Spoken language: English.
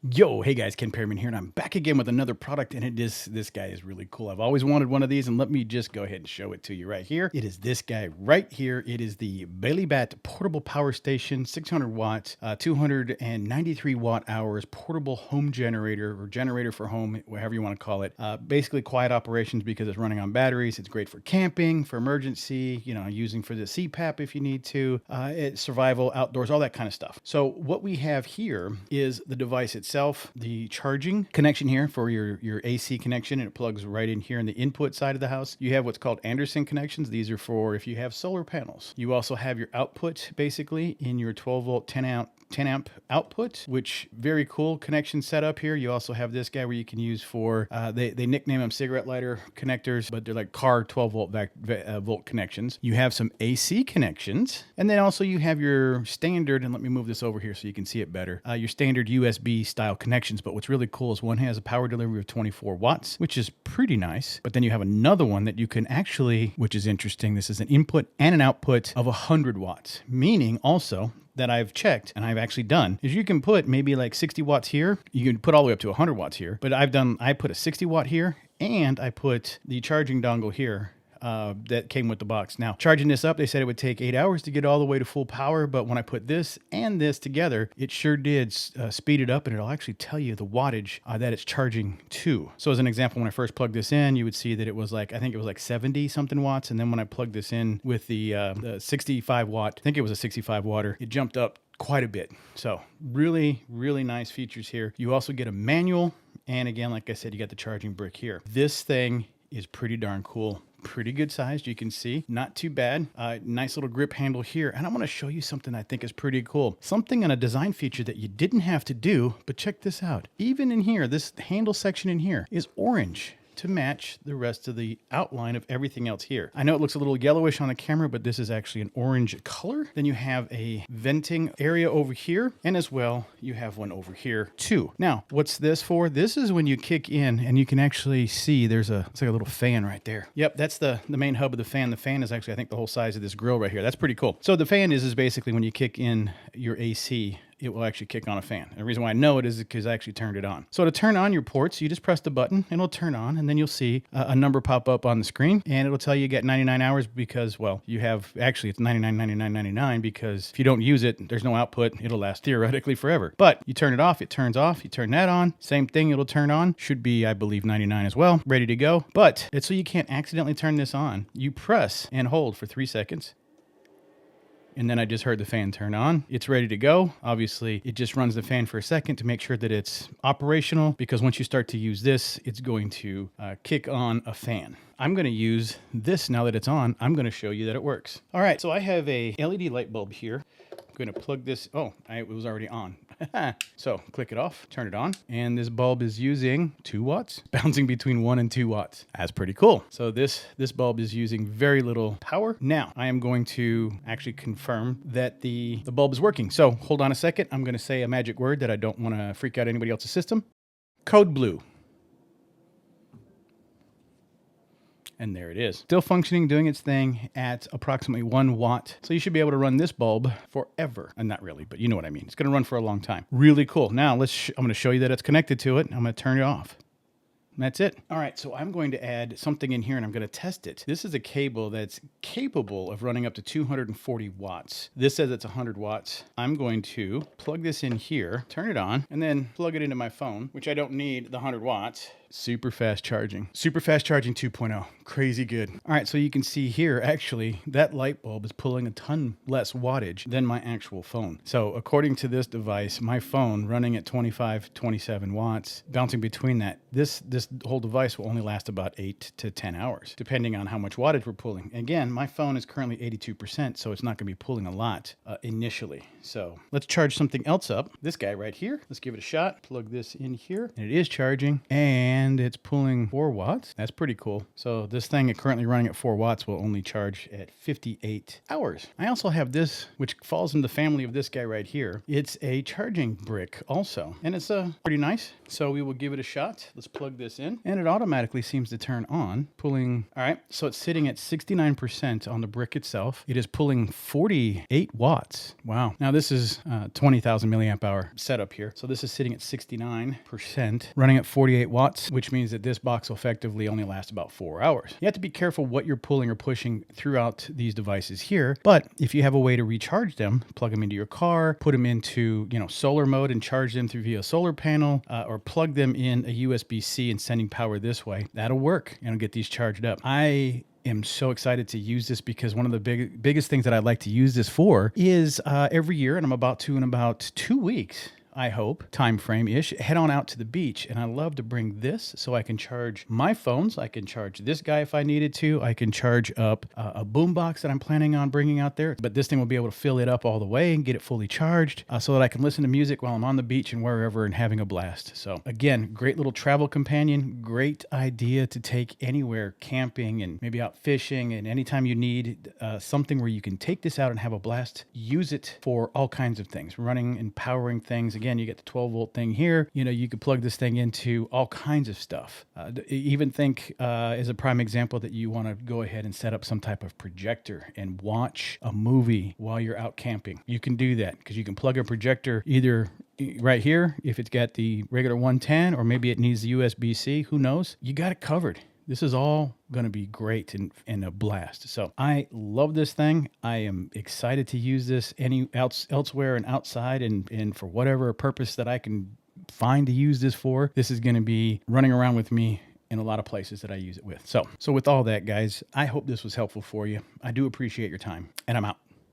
Yo, hey guys, Ken Perryman here, and I'm back again with another product, and this guy is really cool. I've always wanted one of these, and let me just go ahead and show it to you right here. It is this guy right here. It is the Bailybat Portable Power Station, 600 watts, 293 watt hours, portable home generator, or generator for home, whatever you want to call it. Basically quiet operations because it's running on batteries. It's great for camping, for emergency, using for the CPAP if you need to, it's survival, outdoors, all that kind of stuff. So what we have here is the device itself, the charging connection here for your AC connection, and it plugs right in here in the input side of the house. You have what's called Anderson connections. These are for if you have solar panels. You also have your output basically in your 12 volt 10 amp output, which very cool connection setup here. You also have this guy where you can use for they nickname them cigarette lighter connectors, but they're like car 12 volt connections. You have some AC connections, and then also you have your standard, and let me move this over here so you can see it better, your standard USB style connections. But what's really cool is one has a power delivery of 24 watts, which is pretty nice. But then you have another one that you can actually, which is interesting, this is an input and an output of 100 watts, meaning also that I've checked and I've actually done is you can put maybe like 60 watts here. You can put all the way up to 100 watts here, but I put a 60 watt here, and I put the charging dongle here that came with the box. Now, charging this up, they said it would take 8 hours to get all the way to full power, but when I put this and this together, it sure did speed it up, and it'll actually tell you the wattage that it's charging to. So as an example, when I first plugged this in, you would see that it was like, I think it was like 70 something watts, and then when I plugged this in with the 65 watt, I think it was a 65 watter, it jumped up quite a bit. So really, really nice features here. You also get a manual, and again, like I said, you got the charging brick here. This thing is pretty darn cool. Pretty good sized, you can see, not too bad. Nice little grip handle here, and I'm going to show you something I think is pretty cool. Something on a design feature that you didn't have to do, but check this out. Even in here, this handle section in here is orange to match the rest of the outline of everything else here. I know it looks a little yellowish on the camera, but this is actually an orange color. Then you have a venting area over here, and as well, you have one over here too. Now, what's this for? This is when you kick in, and you can actually see it's like a little fan right there. Yep, that's the main hub of the fan. The fan is actually, I think, the whole size of this grill right here. That's pretty cool. So the fan is basically when you kick in your AC, it will actually kick on a fan. And the reason why I know it is because I actually turned it on. So to turn on your ports, you just press the button and it'll turn on, and then you'll see a number pop up on the screen, and it'll tell you get 99 hours because, well, you have, actually it's 99, 99, 99, because if you don't use it, there's no output. It'll last theoretically forever. But you turn it off, it turns off. You turn that on, same thing, it'll turn on. Should be, I believe, 99 as well, ready to go. But it's so you can't accidentally turn this on. You press and hold for 3 seconds. And then I just heard the fan turn on. It's ready to go. Obviously, it just runs the fan for a second to make sure that it's operational, because once you start to use this, it's going to kick on a fan. I'm going to use this now that it's on. I'm going to show you that it works. All right, so I have a LED light bulb here. I'm going to plug this. It was already on. So click it off, turn it on, and this bulb is using 2 watts, bouncing between 1 and 2 watts. That's pretty cool. So this bulb is using very little power. Now I am going to actually confirm that the bulb is working. So hold on a second. I'm going to say a magic word that I don't want to freak out anybody else's system. Code blue. And there it is. Still functioning, doing its thing at approximately 1 watt. So you should be able to run this bulb forever. And not really, but you know what I mean. It's going to run for a long time. Really cool. Now I'm going to show you that it's connected to it. I'm going to turn it off. That's it. All right, so I'm going to add something in here, and I'm going to test it. This is a cable that's capable of running up to 240 watts. This says it's 100 watts. I'm going to plug this in here, turn it on, and then plug it into my phone, which I don't need the 100 watts. Super fast charging. Super fast charging 2.0. Crazy good. All right, so you can see here, actually, that light bulb is pulling a ton less wattage than my actual phone. So according to this device, my phone running at 25, 27 watts, bouncing between that, this whole device will only last about 8 to 10 hours, depending on how much wattage we're pulling. Again, my phone is currently 82%, so it's not going to be pulling a lot initially. So let's charge something else up. This guy right here, let's give it a shot. Plug this in here, and it is charging. And and it's pulling 4 watts. That's pretty cool. So this thing currently running at 4 watts will only charge at 58 hours. I also have this, which falls in the family of this guy right here. It's a charging brick also, and it's pretty nice. So we will give it a shot. Let's plug this in, and it automatically seems to turn on, pulling. All right, so it's sitting at 69% on the brick itself. It is pulling 48 watts. Wow. Now this is 20,000 milliamp hour setup here. So this is sitting at 69%, running at 48 watts, which means that this box will effectively only last about 4 hours. You have to be careful what you're pulling or pushing throughout these devices here, but if you have a way to recharge them, plug them into your car, put them into, solar mode and charge them through via solar panel, or plug them in a USB-C and sending power this way, that'll work and get these charged up. I am so excited to use this because one of the biggest things that I'd like to use this for is every year, and I'm about to in about 2 weeks, I hope, time frame-ish, head on out to the beach. And I love to bring this so I can charge my phones. I can charge this guy if I needed to. I can charge up a boombox that I'm planning on bringing out there. But this thing will be able to fill it up all the way and get it fully charged so that I can listen to music while I'm on the beach and wherever and having a blast. So again, great little travel companion. Great idea to take anywhere, camping and maybe out fishing. And anytime you need something where you can take this out and have a blast, use it for all kinds of things, running and powering things. Again, you get the 12-volt thing here. You could plug this thing into all kinds of stuff. Even think, as a prime example, that you want to go ahead and set up some type of projector and watch a movie while you're out camping. You can do that because you can plug a projector either right here if it's got the regular 110, or maybe it needs the USB-C. Who knows? You got it covered. This is all going to be great and a blast. So I love this thing. I am excited to use this elsewhere and outside and for whatever purpose that I can find to use this for. This is going to be running around with me in a lot of places that I use it with. So with all that, guys, I hope this was helpful for you. I do appreciate your time, and I'm out.